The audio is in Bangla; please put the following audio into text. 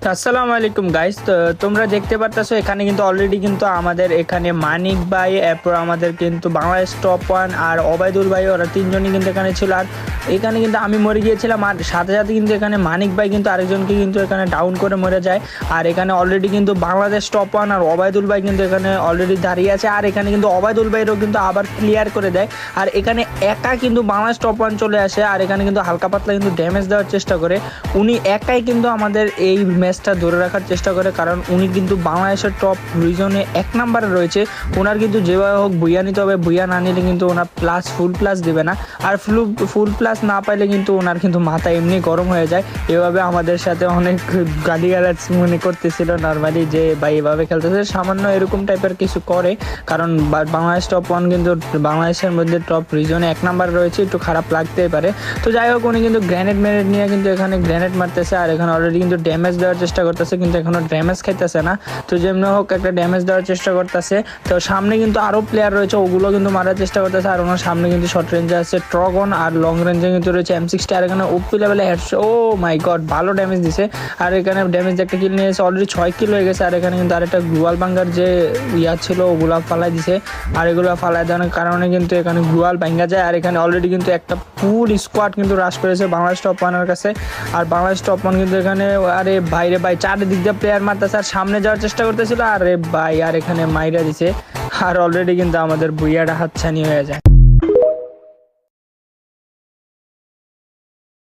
আসসালামু আলাইকুম গাইস। তো তোমরা দেখতে পারতেছো এখানে কিন্তু অলরেডি কিন্তু আমাদের এখানে মানিক ভাই, এরপর আমাদের কিন্তু বাংলাদেশ টপ ওয়ান আর ওবায়দুল ভাই, ওরা তিনজনই কিন্তু এখানে ছিল। আর এখানে কিন্তু আমি মরে গিয়েছিলাম, আর সাথে সাথে কিন্তু এখানে মানিক ভাই কিন্তু আরেকজনকে কিন্তু এখানে ডাউন করে মরে যায়। আর এখানে অলরেডি কিন্তু বাংলাদেশ টপ ওয়ান আর ওবায়দুল ভাই কিন্তু এখানে অলরেডি দাঁড়িয়ে আছে। আর এখানে কিন্তু ওবায়দুল ভাইয়েরও কিন্তু আবার ক্লিয়ার করে দেয়। আর এখানে একা কিন্তু বাংলাদেশ টপ ওয়ান চলে আসে, আর এখানে কিন্তু হালকা পাতলা কিন্তু ড্যামেজ দেওয়ার চেষ্টা করে। উনি একাই কিন্তু আমাদের এই ম্যাচটা ধরে রাখার চেষ্টা করে, কারণ উনি কিন্তু বাংলাদেশের টপ রিজনে 1 নম্বরে রয়েছে। ওনার কিন্তু যেভাবে হোক ভুইয়া নিতে হবে, ভুইয়া না নিলে কিন্তু ওনার ফুল প্লাস দেবে না। আর ফুল প্লাস না পাইলে কিন্তু ওনার কিন্তু মাথা এমনি গরম হয়ে যায়। এভাবে আমাদের সাথে অনেক গালিগালাজ মনে করতেছিল নর্মালি, যে ভাই এভাবে খেলতেছে, সামান্য এরকম টাইপের কিছু করে। কারণ বাংলাদেশ টপ ওয়ান কিন্তু বাংলাদেশের মধ্যে টপ রিজনে 1 নম্বরে রয়েছে, একটু খারাপ লাগতেই পারে। তো যাই হোক, উনি কিন্তু গ্রেনেড নিয়ে কিন্তু এখানে গ্রেনেড মারতেছে, আর এখানে অলরেডি কিন্তু ড্যামেজ দেওয়ার চেষ্টা করতেছে, কিন্তু এখনো ড্যামেজ খাইতেছে না। তো যেমনি হোক একটা ড্যামেজ দেওয়ার চেষ্টা করতেছে। তো সামনে কিন্তু আরো প্লেয়ার রয়েছে, ওগুলো কিন্তু মারার চেষ্টা করতেছে। আর ওনার সামনে কিন্তু শর্ট রেঞ্জে আছে ট্রগন, আর লং রেঞ্জে কিন্তু রয়েছে M60। আর এখানে ওপি লেভেলে হেডশট, ও মাই গড, ভালো ড্যামেজ দিছে। আর এখানে ড্যামেজ একটা কিল নিয়েছে, অলরেডি 6 কিল হয়ে গেছে। আর এখানে কিন্তু আরেকটা গ্লুয়াল বাঙ্গার যে ইয়া ছিল, ওগুলা ফালাই দিছে। আর এগুলো ফালাই দেওয়ার কারণে কিন্তু এখানে গ্লুয়াল ভাঙ্গা যায়। আর এখানে অলরেডি কিন্তু একটা ফুল স্কোয়াড কিন্তু রাশ করেছে বাংলাদেশ টপ ওয়ানের কাছে। আর বাংলাদেশ টপ ওয়ান কিন্তু এখানে, আরে ভাইরে ভাই, চারিদিক দিয়ে প্লেয়ার মারতেছে, আর সামনে যাওয়ার চেষ্টা করতেছিল, আরে ভাই, আর এখানে মাইরা দিছে। আর অলরেডি কিন্তু আমাদের ভুইয়াটা হাতছানি হয়ে যায়।